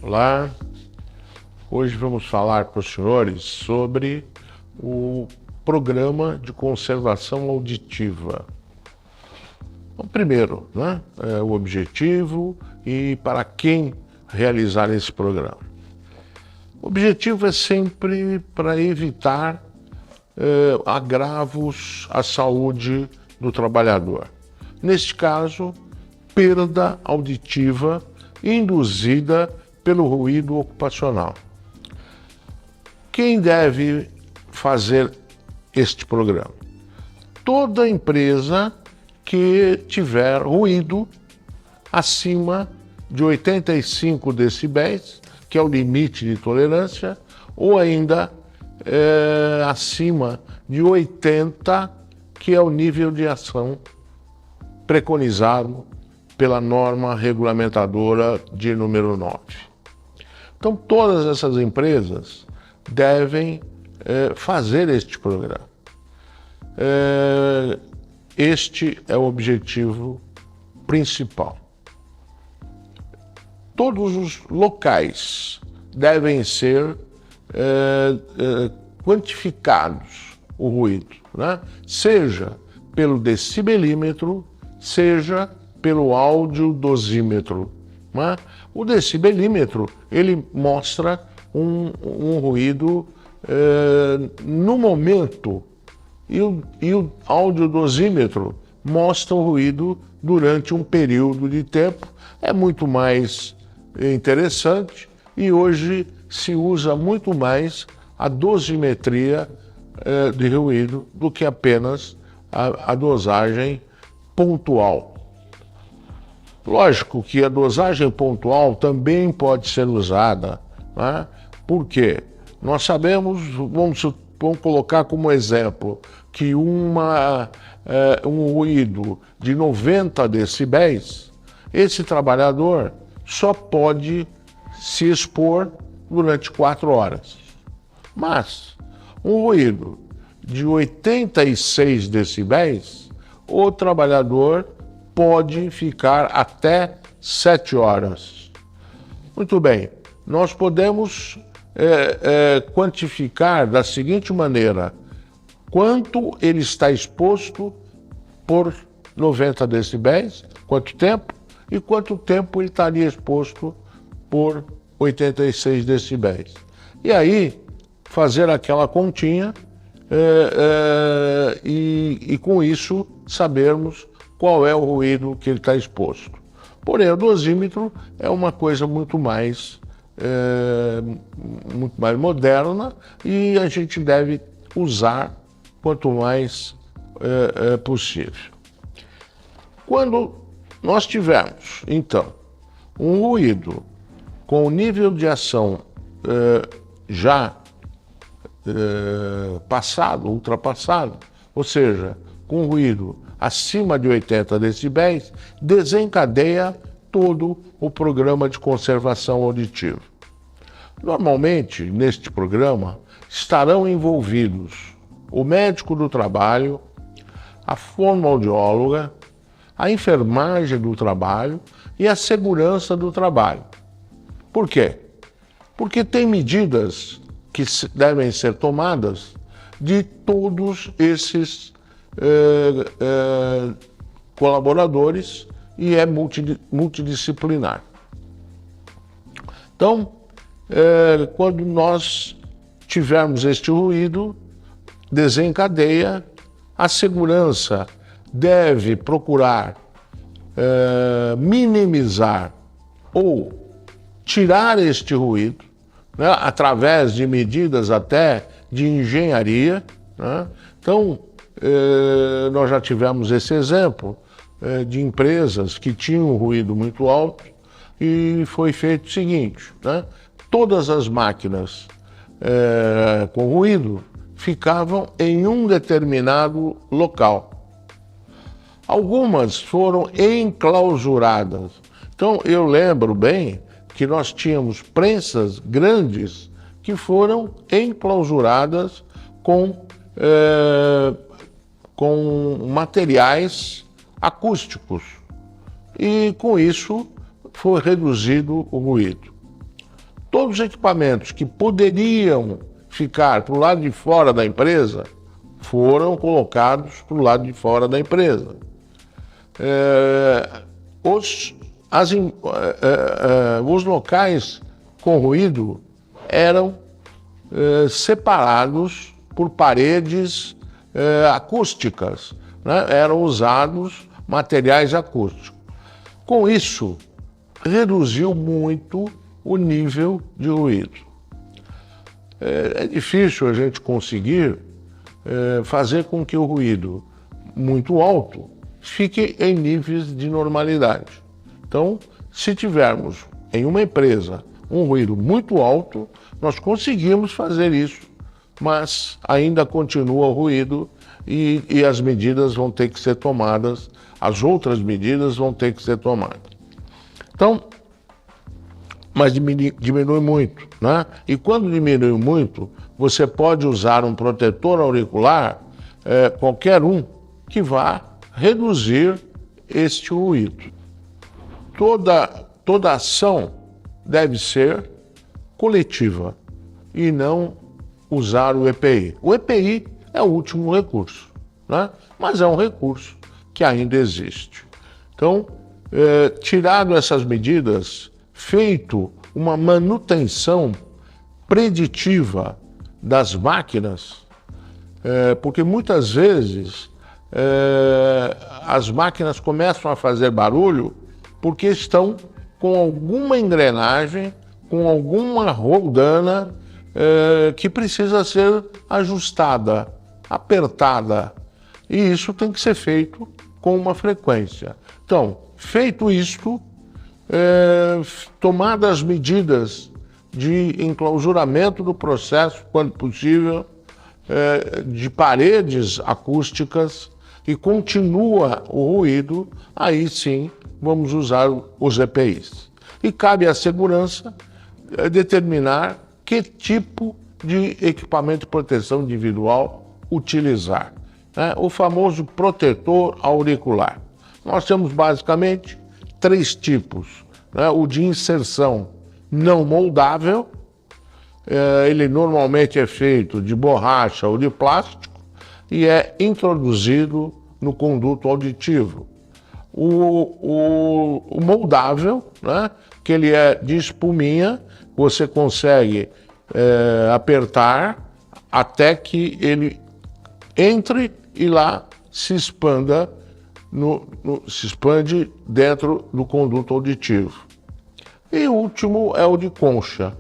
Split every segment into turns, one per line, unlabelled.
Olá, hoje vamos falar para os senhores sobre o programa de conservação auditiva. Então, primeiro, o objetivo e para quem realizar esse programa. O objetivo é sempre para evitar agravos à saúde do trabalhador. Neste caso, perda auditiva induzida pelo ruído ocupacional. Quem deve fazer este programa? Toda empresa que tiver ruído acima de 85 decibéis, que é o limite de tolerância, ou ainda acima de 80, que é o nível de ação preconizado pela norma regulamentadora de número 9. Então, todas essas empresas devem fazer este programa. Este é o objetivo principal. Todos os locais devem ser quantificados, o ruído, seja pelo decibelímetro, seja pelo audiodosímetro. O decibelímetro, ele mostra um ruído no momento, e o audiodosímetro mostra o ruído durante um período de tempo. É muito mais interessante e hoje se usa muito mais a dosimetria de ruído do que apenas a dosagem pontual. Lógico que a dosagem pontual também pode ser usada, porque nós sabemos, vamos colocar como exemplo, que um ruído de 90 decibéis, esse trabalhador só pode se expor durante 4 horas. Mas um ruído de 86 decibéis, o trabalhador pode ficar até 7 horas. Muito bem, nós podemos quantificar da seguinte maneira: quanto ele está exposto por 90 decibéis, quanto tempo, e quanto tempo ele estaria exposto por 86 decibéis. E aí, fazer aquela continha e com isso sabermos qual é o ruído que ele está exposto. Porém, o dosímetro é uma coisa muito mais moderna e a gente deve usar quanto mais possível. Quando nós tivermos, então, um ruído com o nível de ação já ultrapassado, ou seja, com ruído acima de 80 decibéis, desencadeia todo o programa de conservação auditiva. Normalmente, neste programa, estarão envolvidos o médico do trabalho, a fonoaudióloga, a enfermagem do trabalho e a segurança do trabalho. Por quê? Porque tem medidas que devem ser tomadas de todos esses colaboradores e é multidisciplinar. Então, quando nós tivermos este ruído, desencadeia, a segurança deve procurar minimizar ou tirar este ruído, através de medidas até de engenharia. Então, nós já tivemos esse exemplo de empresas que tinham um ruído muito alto e foi feito o seguinte, todas as máquinas com ruído ficavam em um determinado local. Algumas foram enclausuradas. Então, eu lembro bem que nós tínhamos prensas grandes que foram enclausuradas com materiais acústicos. E com isso foi reduzido o ruído. Todos os equipamentos que poderiam ficar para o lado de fora da empresa foram colocados para o lado de fora da empresa. Os locais com ruído eram separados por paredes acústicas, né? Eram usados materiais acústicos. Com isso, reduziu muito o nível de ruído. É difícil a gente conseguir fazer com que o ruído muito alto fique em níveis de normalidade. Então, se tivermos em uma empresa um ruído muito alto, nós conseguimos fazer isso, mas ainda continua o ruído e as medidas vão ter que ser tomadas, as outras medidas vão ter que ser tomadas. Então, mas diminui muito, né? E quando diminui muito, você pode usar um protetor auricular, qualquer um, que vá reduzir este ruído. Toda ação deve ser coletiva e não usar o EPI. O EPI é o último recurso, né? Mas é um recurso que ainda existe. Então, tirado essas medidas, feito uma manutenção preditiva das máquinas, porque muitas vezes as máquinas começam a fazer barulho porque estão com alguma engrenagem, com alguma roldana que precisa ser ajustada, apertada. E isso tem que ser feito com uma frequência. Então, feito isto, tomadas as medidas de enclausuramento do processo, quando possível, de paredes acústicas, e continua o ruído, aí sim vamos usar os EPIs. E cabe à segurança determinar que tipo de equipamento de proteção individual utilizar. O famoso protetor auricular. Nós temos basicamente 3 tipos. O de inserção não moldável, ele normalmente é feito de borracha ou de plástico e é introduzido no conduto auditivo. O moldável, né, que ele é de espuminha, você consegue apertar até que ele entre e lá se expanda, se expande dentro do conduto auditivo. E o último é o de concha,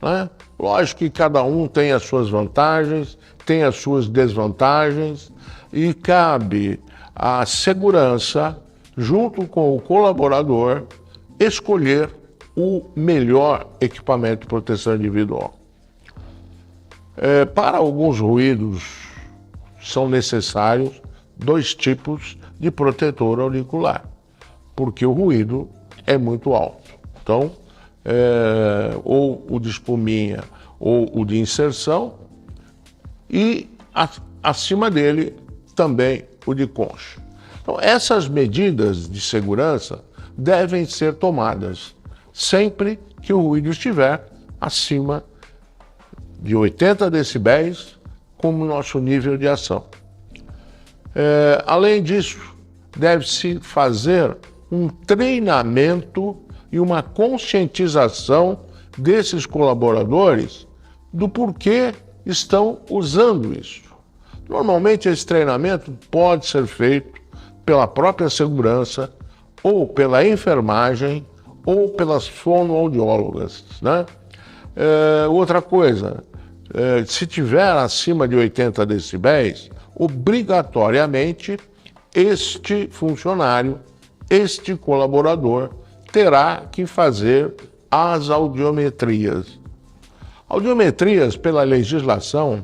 né? Lógico que cada um tem as suas vantagens, tem as suas desvantagens, e cabe à segurança, junto com o colaborador, escolher o melhor equipamento de proteção individual. Para alguns ruídos, são necessários 2 tipos de protetor auricular, porque o ruído é muito alto. Então, ou o de espuminha ou o de inserção, e acima dele também o de concha. Então, essas medidas de segurança devem ser tomadas sempre que o ruído estiver acima de 80 decibéis como nosso nível de ação. Além disso, deve-se fazer um treinamento e uma conscientização desses colaboradores do porquê estão usando isso. Normalmente esse treinamento pode ser feito pela própria segurança, ou pela enfermagem, ou pelas fonoaudiólogas, né? Outra coisa, se tiver acima de 80 decibéis, obrigatoriamente este funcionário, este colaborador, terá que fazer as audiometrias. Audiometrias, pela legislação,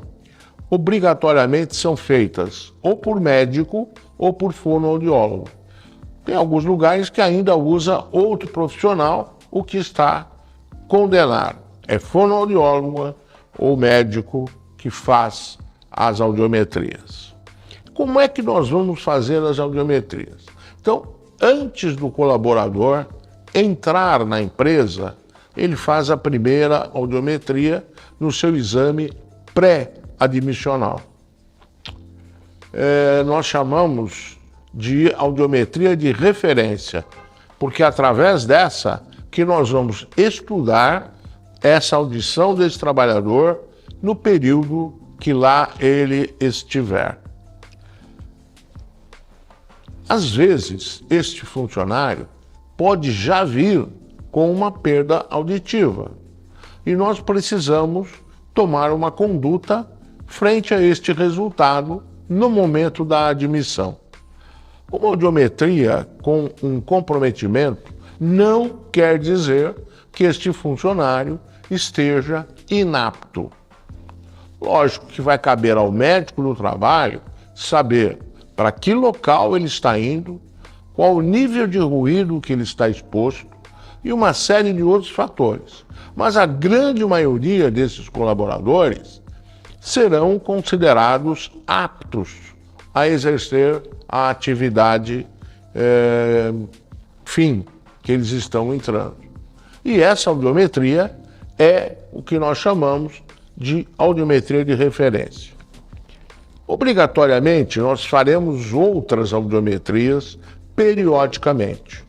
obrigatoriamente são feitas ou por médico ou por fonoaudiólogo. Tem alguns lugares que ainda usa outro profissional, o que está condenado. É fonoaudiólogo ou médico que faz as audiometrias. Como é que nós vamos fazer as audiometrias? Então, antes do colaborador entrar na empresa, ele faz a primeira audiometria no seu exame pré-admissional. Nós chamamos de audiometria de referência, porque é através dessa que nós vamos estudar essa audição desse trabalhador no período que lá ele estiver. Às vezes, este funcionário pode já vir com uma perda auditiva e nós precisamos tomar uma conduta frente a este resultado no momento da admissão. Uma audiometria com um comprometimento não quer dizer que este funcionário esteja inapto. Lógico que vai caber ao médico do trabalho saber para que local ele está indo, qual o nível de ruído que ele está exposto e uma série de outros fatores. Mas a grande maioria desses colaboradores serão considerados aptos a exercer a atividade fim que eles estão entrando. E essa audiometria é o que nós chamamos de audiometria de referência. Obrigatoriamente, nós faremos outras audiometrias periodicamente.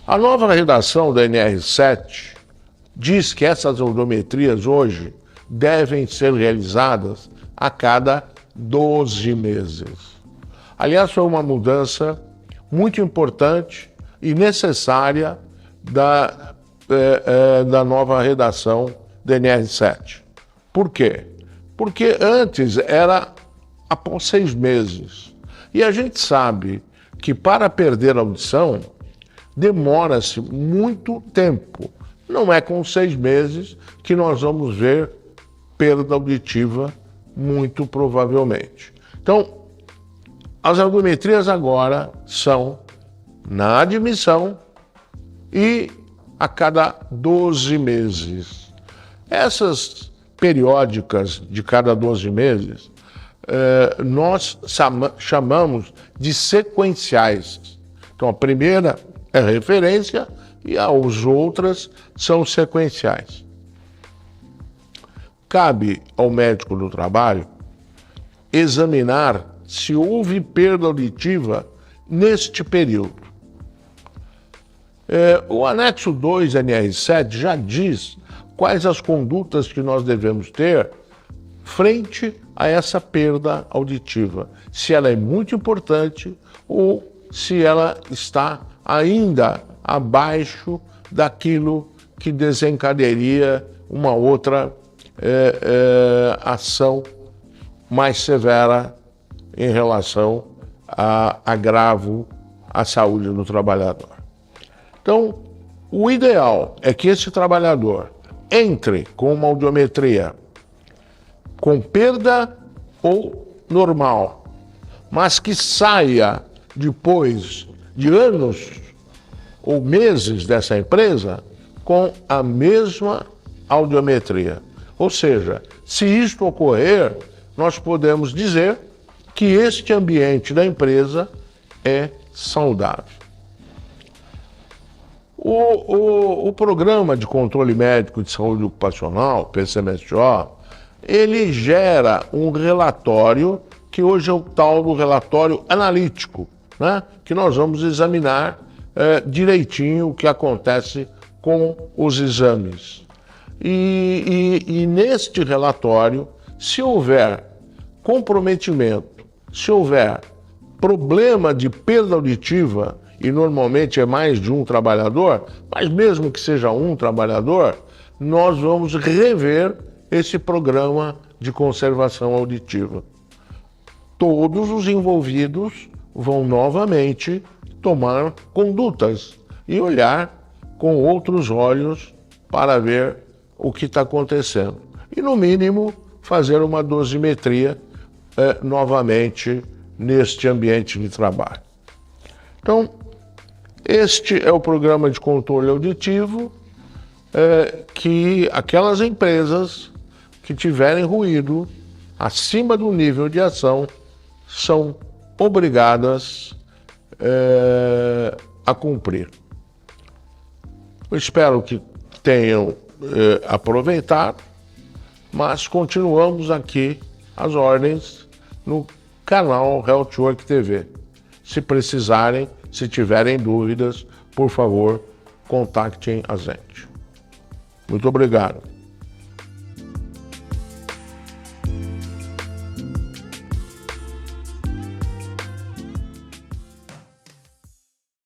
A nova redação da NR7 diz que essas audiometrias hoje devem ser realizadas a cada 12 meses. Aliás, foi uma mudança muito importante e necessária da nova redação da NR7. Por quê? Porque antes era após 6 meses. E a gente sabe que para perder a audição demora-se muito tempo. Não é com 6 meses que nós vamos ver perda auditiva, muito provavelmente. Então, as audiometrias agora são na admissão e a cada 12 meses. Essas periódicas de cada 12 meses, nós chamamos de sequenciais. Então, a primeira é referência e as outras são sequenciais. Cabe ao médico do trabalho examinar se houve perda auditiva neste período. O anexo 2 da NR7 já diz quais as condutas que nós devemos ter frente a essa perda auditiva, se ela é muito importante ou se ela está ainda abaixo daquilo que desencadearia uma outra ação mais severa em relação a agravo à saúde do trabalhador. Então, o ideal é que esse trabalhador entre com uma audiometria com perda ou normal, mas que saia depois de anos ou meses dessa empresa com a mesma audiometria. Ou seja, se isto ocorrer, nós podemos dizer que este ambiente da empresa é saudável. O Programa de Controle Médico de Saúde Ocupacional, PCMSO, ele gera um relatório que hoje é o tal do relatório analítico, né? Que nós vamos examinar direitinho o que acontece com os exames. E neste relatório, se houver comprometimento, se houver problema de perda auditiva, e normalmente é mais de um trabalhador, mas mesmo que seja um trabalhador, nós vamos rever esse programa de conservação auditiva. Todos os envolvidos vão novamente tomar condutas e olhar com outros olhos para ver o que está acontecendo. E, no mínimo, fazer uma dosimetria novamente neste ambiente de trabalho. Então, este é o programa de controle auditivo que aquelas empresas que tiverem ruído acima do nível de ação são obrigadas a cumprir. Eu espero que tenham aproveitado, mas continuamos aqui as ordens no canal Healthwork TV. Se precisarem, se tiverem dúvidas, por favor, contactem a gente. Muito obrigado.